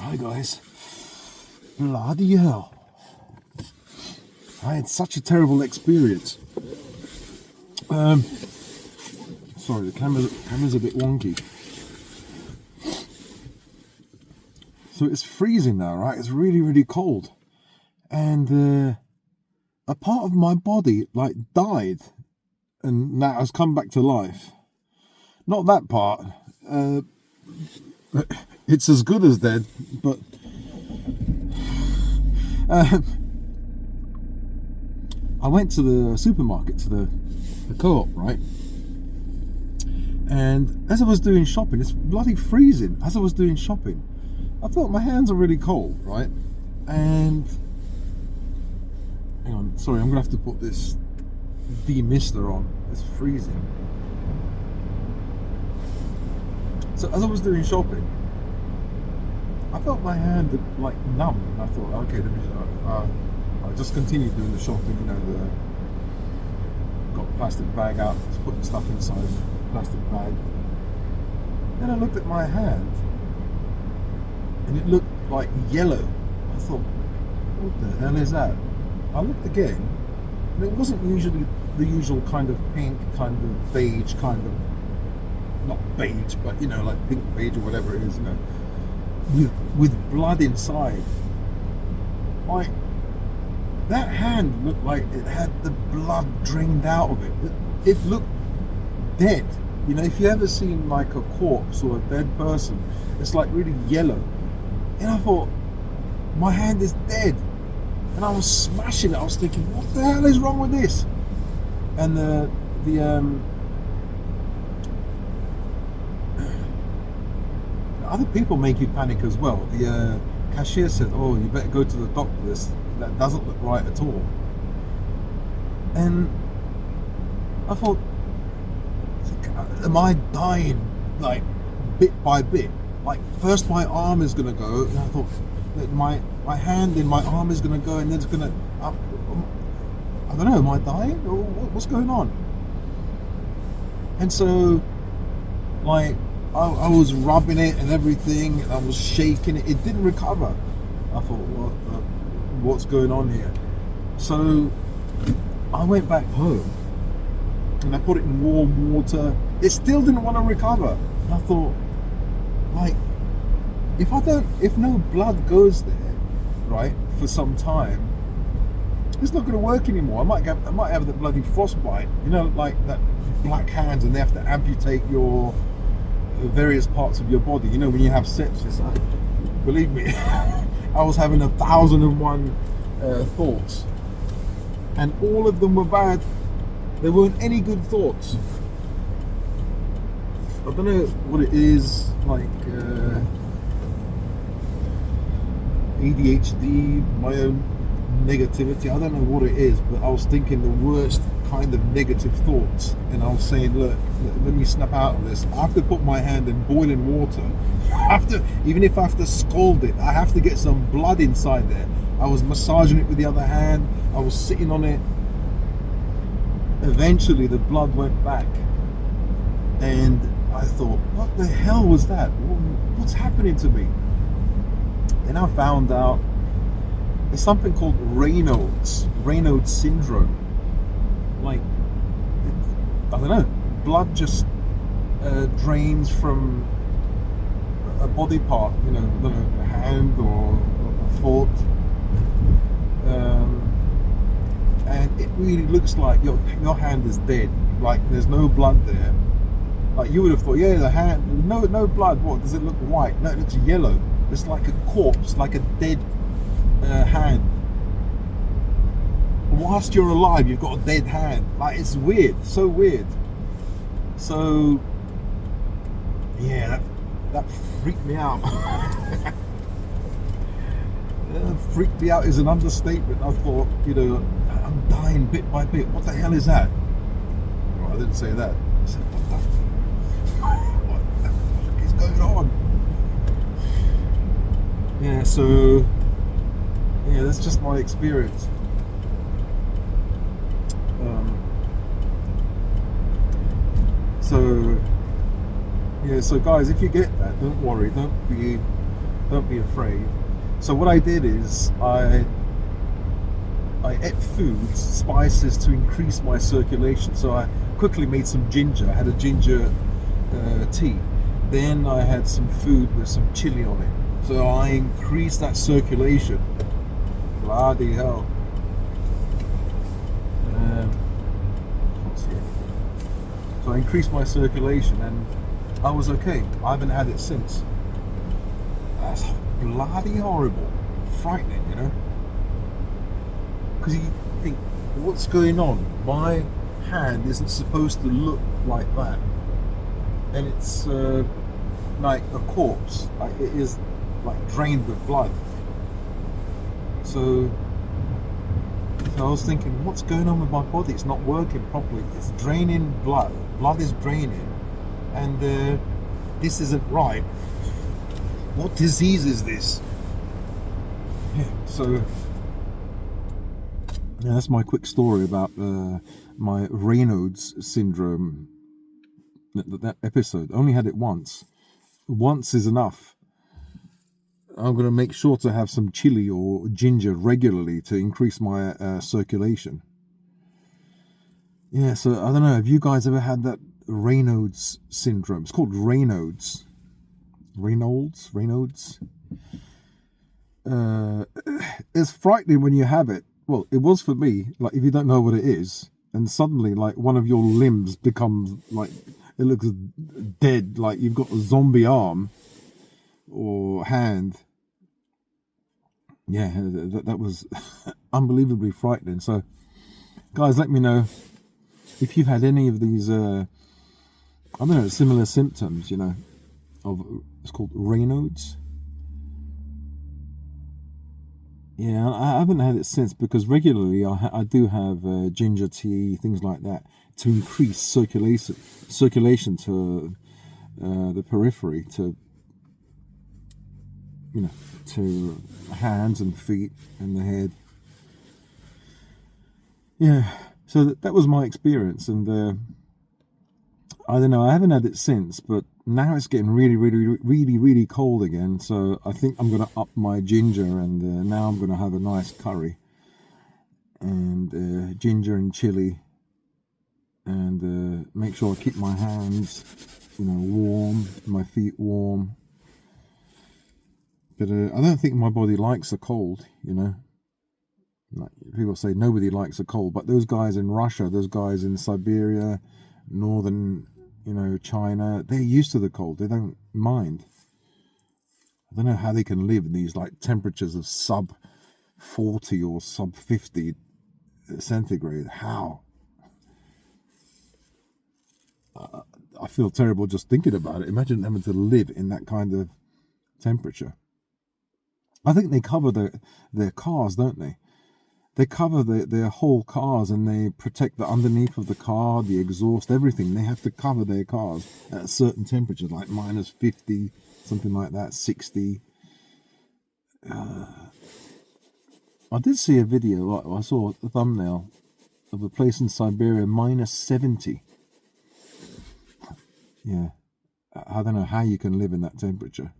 Hi guys. Bloody hell. I had such a terrible experience. Sorry, the camera's a bit wonky. So it's freezing now, right? It's really, really cold. And a part of my body like died and now has come back to life. Not that part. It's as good as dead, but I went to the supermarket, to the co-op, right? And as I was doing shopping, it's bloody freezing. As I was doing shopping, I thought my hands are really cold, right? And hang on, sorry, I'm gonna have to put this demister on. It's freezing. So as I was doing shopping, I felt my hand like numb. And I thought, okay, let me I just continued doing the shopping. You know, got a plastic bag out, just putting stuff inside the plastic bag. Then I looked at my hand, and it looked like yellow. I thought, what the hell is that? I looked again, and it wasn't usually the usual kind of pink, kind of beige, kind of, not beige, but you know, like pink beige or whatever it is, you know, with blood inside. Like, that hand looked like it had the blood drained out of it. It looked dead. You know, if you ever seen like a corpse or a dead person, it's like really yellow. And I thought, my hand is dead. And I was smashing it. I was thinking, what the hell is wrong with this? And other people make you panic as well. The cashier said, oh, you better go to the doctor. That doesn't look right at all. And I thought, am I dying like bit by bit? Like first my arm is gonna go, and I thought that my hand and my arm is gonna go, and then it's gonna I don't know, am I dying or what's going on? And so like I was rubbing it and everything, and I was shaking it. It didn't recover. I thought, what's going on here? So I went back home and I put it in warm water. It still didn't want to recover. And I thought, like, if no blood goes there, right, for some time, it's not going to work anymore. I might have the bloody frostbite. You know, like that black hands, and they have to amputate your various parts of your body. You know, when you have sepsis, believe me, I was having 1,001 thoughts, and all of them were bad. There weren't any good thoughts. I don't know what it is, like ADHD, my own negativity. I don't know what it is, but I was thinking the worst kind of negative thoughts, and I was saying, look, let me snap out of this. I have to put my hand in boiling water. Even if I have to scald it, I have to get some blood inside there. I was massaging it with the other hand. I was sitting on it. Eventually the blood went back, and I thought, what the hell was that? What's happening to me? And I found out there's something called Raynaud syndrome. Like, I don't know, blood just drains from a body part, you know, I don't know, a hand or a foot, and it really looks like your hand is dead. Like, there's no blood there. Like, you would have thought, yeah, the hand, no blood. What, does it look white? No, it looks yellow. It's like a corpse, like a dead hand. Whilst you're alive, you've got a dead hand. Like, it's weird, so weird. So yeah, that freaked me out. Freaked me out is an understatement. I thought, you know, I'm dying bit by bit. What the hell is that? Well, I didn't say that. I said, what the fuck is going on? Yeah, so yeah, that's just my experience. So guys, if you get that, don't worry, don't be Don't be afraid. So what I did is I ate foods, spices to increase my circulation. So I quickly made some ginger. I had a ginger tea. Then I had some food with some chili on it. So I increased that circulation. Bloody hell. Can't see it. So I increased my circulation and I was okay. I haven't had it since. That's bloody horrible. Frightening, you know? Because you think, what's going on? My hand isn't supposed to look like that. And it's like a corpse. Like it is like drained with blood. So I was thinking, what's going on with my body? It's not working properly. It's draining blood. Blood is draining. And this isn't right. What disease is this? Yeah, so yeah, that's my quick story about my Raynaud's syndrome. That episode. I only had it once. Once is enough. I'm going to make sure to have some chili or ginger regularly to increase my circulation. Yeah, so I don't know. Have you guys ever had that Raynaud's syndrome? It's called Raynaud's. Raynaud's. It's frightening when you have it. Well, it was for me. Like, if you don't know what it is, and suddenly, like, one of your limbs becomes, like, it looks dead. Like, you've got a zombie arm or hand. Yeah, that was unbelievably frightening. So, guys, let me know if you've had any of these, I don't know, similar symptoms, you know, of, it's called Raynaud's. Yeah, I haven't had it since because regularly I do have ginger tea, things like that, to increase circulation to the periphery, to, you know, to hands and feet and the head. Yeah, so that was my experience, and I don't know, I haven't had it since, but now it's getting really cold again, so I think I'm going to up my ginger, and now I'm going to have a nice curry, and ginger and chili, and make sure I keep my hands, you know, warm, my feet warm. But I don't think my body likes a cold, you know. Like people say nobody likes a cold, but those guys in Russia, those guys in Siberia, northern, you know, China, they're used to the cold. They don't mind. I don't know how they can live in these like temperatures of sub 40 or sub 50 centigrade. How? I feel terrible just thinking about it. Imagine having to live in that kind of temperature. I think they cover their cars, don't they? They cover their whole cars, and they protect the underneath of the car, the exhaust, everything. They have to cover their cars at a certain temperature, like minus 50, something like that, 60. I did see a video, I saw a thumbnail of a place in Siberia, minus 70. Yeah, I don't know how you can live in that temperature.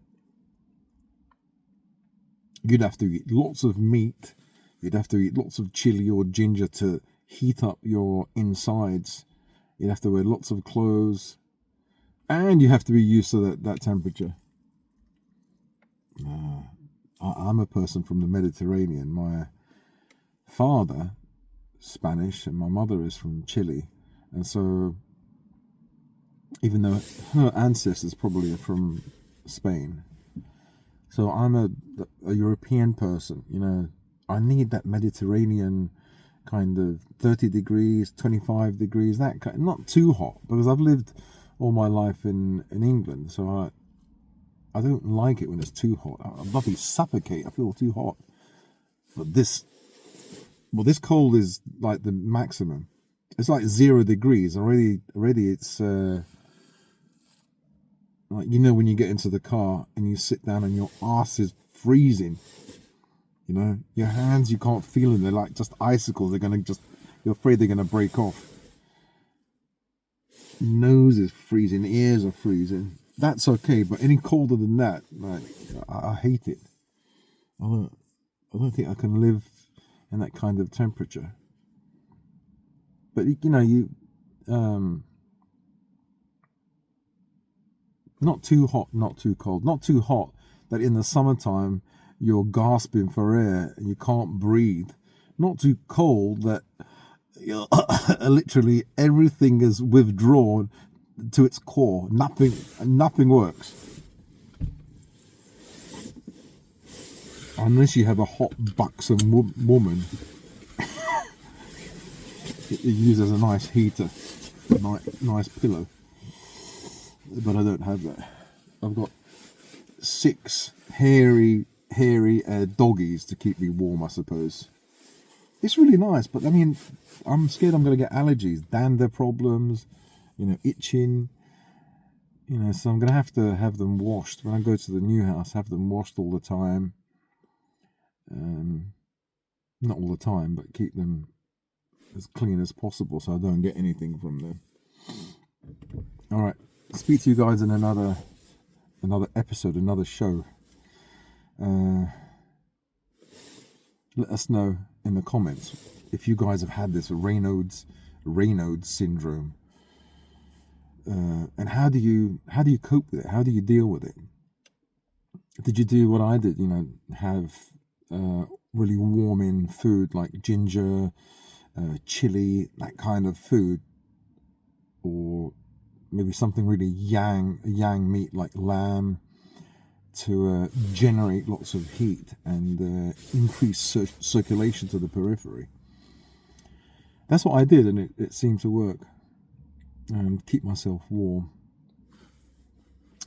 You'd have to eat lots of meat. You'd have to eat lots of chili or ginger to heat up your insides. You'd have to wear lots of clothes. And you have to be used to that temperature. I'm a person from the Mediterranean. My father, Spanish, and my mother is from Chile. And so, even though her ancestors probably are from Spain, so I'm a European person, you know. I need that Mediterranean kind of 30 degrees, 25 degrees, that kind, not too hot, because I've lived all my life in England, so I don't like it when it's too hot. I bloody suffocate. I feel too hot. But this cold is like the maximum. It's like 0 degrees already. It's like, you know, when you get into the car and you sit down and your ass is freezing. You know, your hands, you can't feel them. They're like just icicles. You're afraid they're gonna break off. Nose is freezing. Ears are freezing. That's okay, but any colder than that, like, I hate it. I don't think I can live in that kind of temperature. But not too hot, not too cold, not too hot that in the summertime you're gasping for air and you can't breathe. Not too cold that literally everything is withdrawn to its core. Nothing works. Unless you have a hot, buxom woman, it uses a nice heater, a nice pillow. But I don't have that. I've got 6 hairy doggies to keep me warm, I suppose. It's really nice, but I mean, I'm scared I'm going to get allergies, dander problems, itching. So I'm going to have them washed. When I go to the new house, have them washed all the time. Not all the time, but keep them as clean as possible so I don't get anything from them. All right, speak to you guys in another episode, another show. Let us know in the comments if you guys have had this Raynaud syndrome, and how do you cope with it? How do you deal with it? Did you do what I did? Have really warming food like ginger, chili, that kind of food, or maybe something really yang meat like lamb to generate lots of heat and increase circulation to the periphery. That's what I did, and it seemed to work and keep myself warm.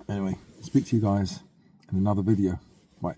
Anyway, speak to you guys in another video. Bye.